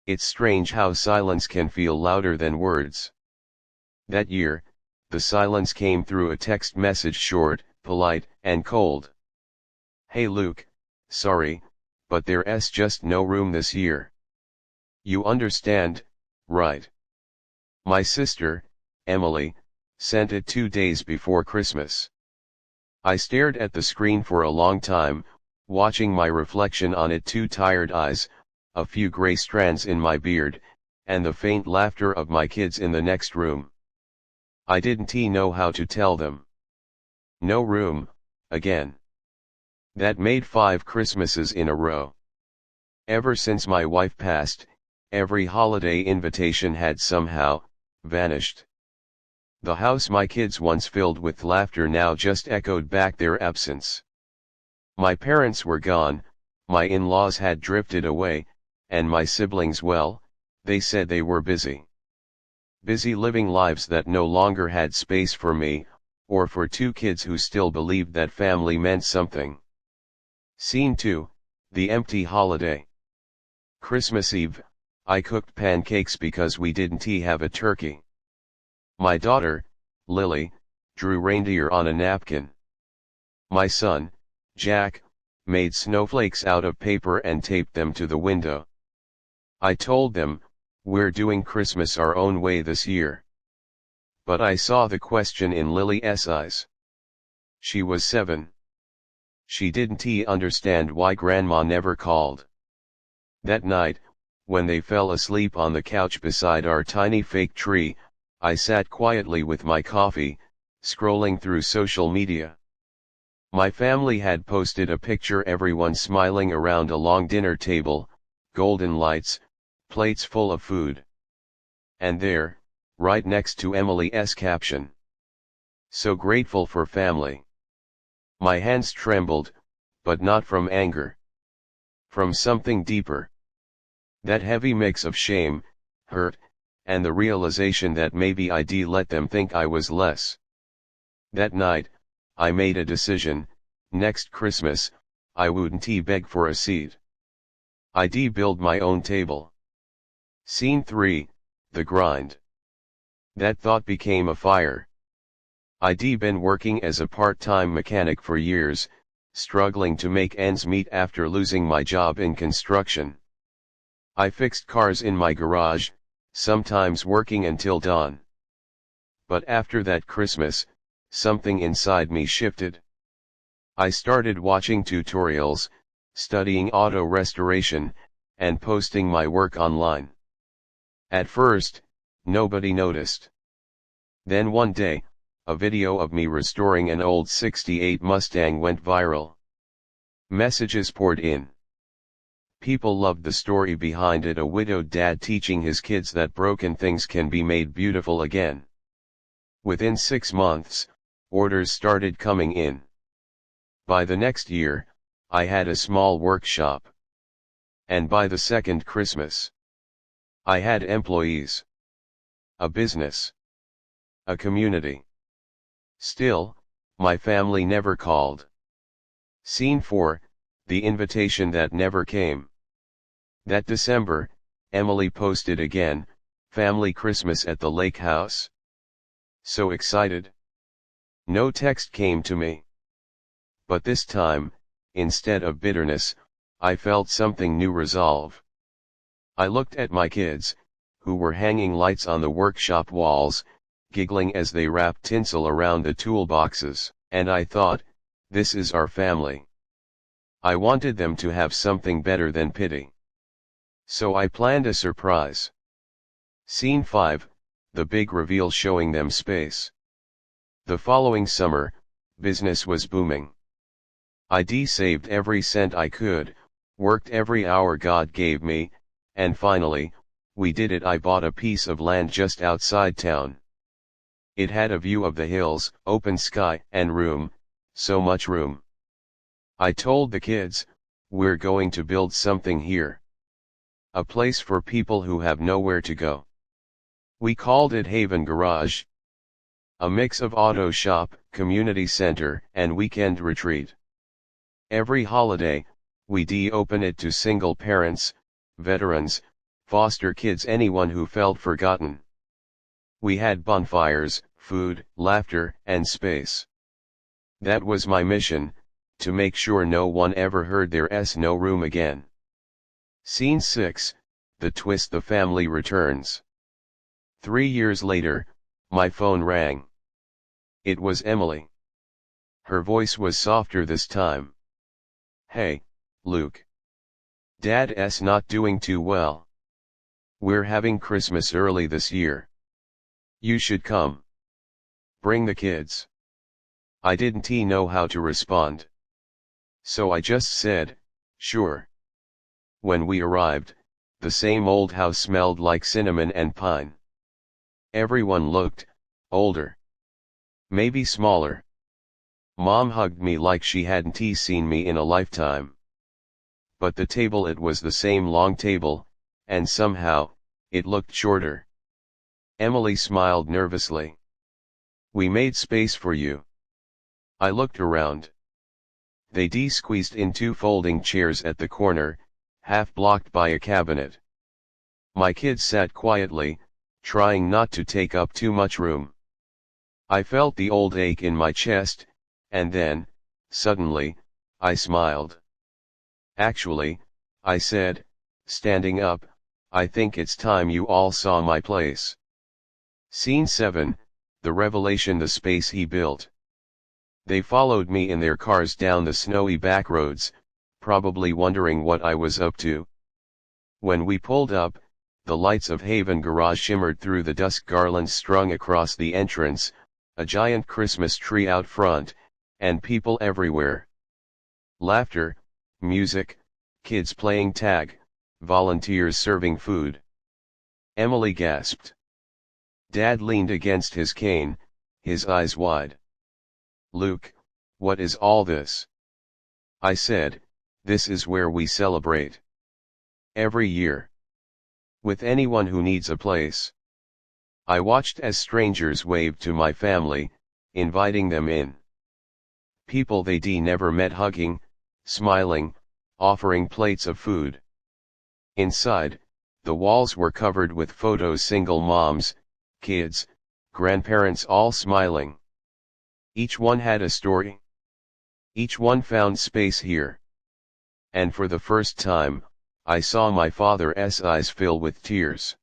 It's strange how silence can feel louder than words. That year, the silence came through a text message, short, polite, and cold. "Hey Luke, sorry, but there's just no room this year. You understand, right?" My sister, Emily, sent it 2 days before Christmas. I stared at the screen for a long time, watching my reflection on it, two tired eyes, a few gray strands in my beard, and the faint laughter of my kids in the next room. I didn't know how to tell them. No room, again. That made 5 Christmases in a row. Ever since my wife passed, every holiday invitation had somehow vanished. The house my kids once filled with laughter now just echoed back their absence. My parents were gone, my in-laws had drifted away, and my siblings, well, they said they were busy. Busy living lives that no longer had space for me, or for 2 kids who still believed that family meant something. Scene 2, the empty holiday. Christmas Eve, I cooked pancakes because we didn't have a turkey. My daughter, Lily, drew reindeer on a napkin. My son, Jack, made snowflakes out of paper and taped them to the window. I told them, we're doing Christmas our own way this year. But I saw the question in Lily's eyes. She was 7. She didn't understand why Grandma never called. That night, when they fell asleep on the couch beside our tiny fake tree, I sat quietly with my coffee, scrolling through social media. My family had posted a picture, everyone smiling around a long dinner table, golden lights, plates full of food. And there, right next to Emily's caption, "So grateful for family." My hands trembled, but not from anger. From something deeper. That heavy mix of shame, hurt, and the realization that maybe I'd let them think I was less. That night, I made a decision: next Christmas, I wouldn't beg for a seat. I'd build my own table. Scene 3, the grind. That thought became a fire. I'd been working as a part-time mechanic for years, struggling to make ends meet after losing my job in construction. I fixed cars in my garage, sometimes working until dawn. But after that Christmas, something inside me shifted. I started watching tutorials, studying auto restoration, and posting my work online. At first, nobody noticed. Then one day, a video of me restoring an old '68 Mustang went viral. Messages poured in. People loved the story behind it, a widowed dad teaching his kids that broken things can be made beautiful again. Within 6 months, orders started coming in. By the next year, I had a small workshop. And by the second Christmas, I had employees. A business. A community. Still, my family never called. Scene 4, the invitation that never came. That December, Emily posted again, "Family Christmas at the lake house." So excited. No text came to me. But this time, instead of bitterness, I felt something new: resolve. I looked at my kids, who were hanging lights on the workshop walls, giggling as they wrapped tinsel around the toolboxes, and I thought, this is our family. I wanted them to have something better than pity. So I planned a surprise. Scene 5, the big reveal, showing them space. The following summer, business was booming. I'd saved every cent I could, worked every hour God gave me, and finally, we did it. I bought a piece of land just outside town. It had a view of the hills, open sky, and room, so much room. I told the kids, we're going to build something here. A place for people who have nowhere to go. We called it Haven Garage. A mix of auto shop, community center, and weekend retreat. Every holiday, we'd open it to single parents, veterans, foster kids, anyone who felt forgotten. We had bonfires, food, laughter, and space. That was my mission, to make sure no one ever heard there's no room again. Scene 6, the twist: the family returns. 3 years later, my phone rang. It was Emily. Her voice was softer this time. "Hey, Luke. Dad's not doing too well. We're having Christmas early this year. You should come. Bring the kids." I didn't know how to respond. So I just said, "Sure." When we arrived, the same old house smelled like cinnamon and pine. Everyone looked older. Maybe smaller. Mom hugged me like she hadn't seen me in a lifetime. But the table, it was the same long table, and somehow, it looked shorter. Emily smiled nervously. "We made space for you." I looked around. They squeezed in 2 folding chairs at the corner, half blocked by a cabinet. My kids sat quietly, trying not to take up too much room. I felt the old ache in my chest, and then, suddenly, I smiled. "Actually," I said, standing up, "I think it's time you all saw my place." Scene 7, the revelation: the space he built. They followed me in their cars down the snowy back roads, probably wondering what I was up to. When we pulled up, the lights of Haven Garage shimmered through the dusk, garlands strung across the entrance, a giant Christmas tree out front, and people everywhere. Laughter, music, kids playing tag, volunteers serving food. Emily gasped. Dad leaned against his cane, his eyes wide. "Luke, what is all this?" I said, "This is where we celebrate. Every year. With anyone who needs a place." I watched as strangers waved to my family, inviting them in. People they never met, hugging, smiling, offering plates of food. Inside, the walls were covered with photos: single moms, kids, grandparents, all smiling. Each one had a story. Each one found space here. And for the first time, I saw my father's eyes fill with tears.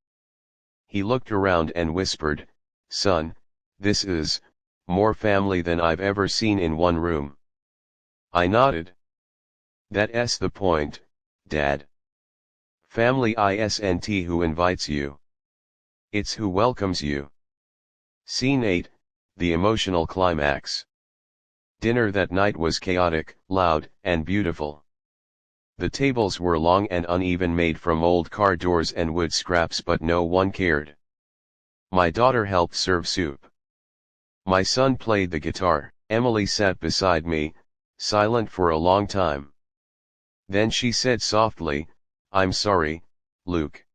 He looked around and whispered, "Son, this is more family than I've ever seen in one room." I nodded. "That's the point, Dad. Family isn't who invites you. It's who welcomes you." Scene 8, the emotional climax. Dinner that night was chaotic, loud, and beautiful. The tables were long and uneven, made from old car doors and wood scraps, but no one cared. My daughter helped serve soup. My son played the guitar. Emily sat beside me, silent for a long time. Then she said softly, "I'm sorry, Luke.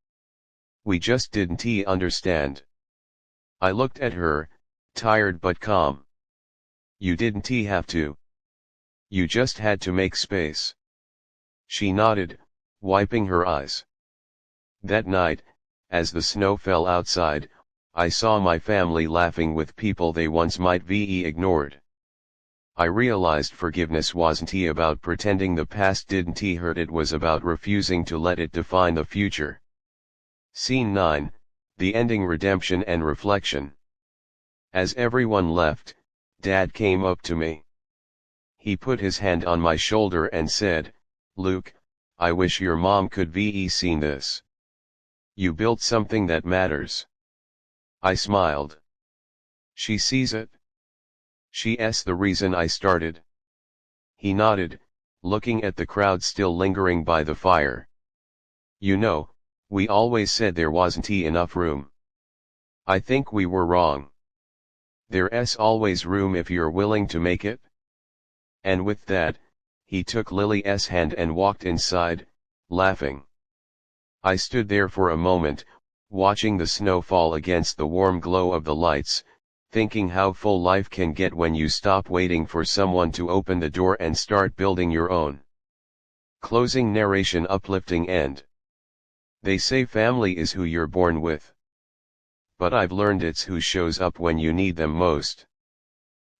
We just didn't understand." I looked at her, tired but calm. "You didn't have to. You just had to make space." She nodded, wiping her eyes. That night, as the snow fell outside, I saw my family laughing with people they once might have ignored. I realized forgiveness wasn't about pretending the past didn't hurt, it was about refusing to let it define the future. Scene 9, the ending: redemption and reflection. As everyone left, Dad came up to me. He put his hand on my shoulder and said, "Luke, I wish your mom could have seen this. You built something that matters." I smiled. "She sees it. She's the reason I started." He nodded, looking at the crowd still lingering by the fire. "You know, we always said there wasn't enough room. I think we were wrong. There's always room if you're willing to make it." And with that, he took Lily's hand and walked inside, laughing. I stood there for a moment, watching the snow fall against the warm glow of the lights, thinking how full life can get when you stop waiting for someone to open the door and start building your own. Closing narration: uplifting end. They say family is who you're born with. But I've learned it's who shows up when you need them most.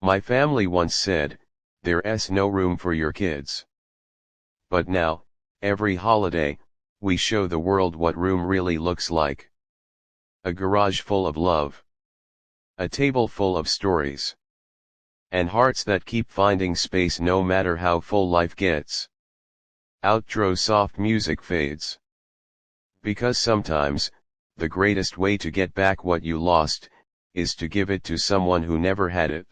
My family once said, there's no room for your kids. But now, every holiday, we show the world what room really looks like. A garage full of love. A table full of stories. And hearts that keep finding space no matter how full life gets. Outro soft music fades. Because sometimes, the greatest way to get back what you lost, is to give it to someone who never had it.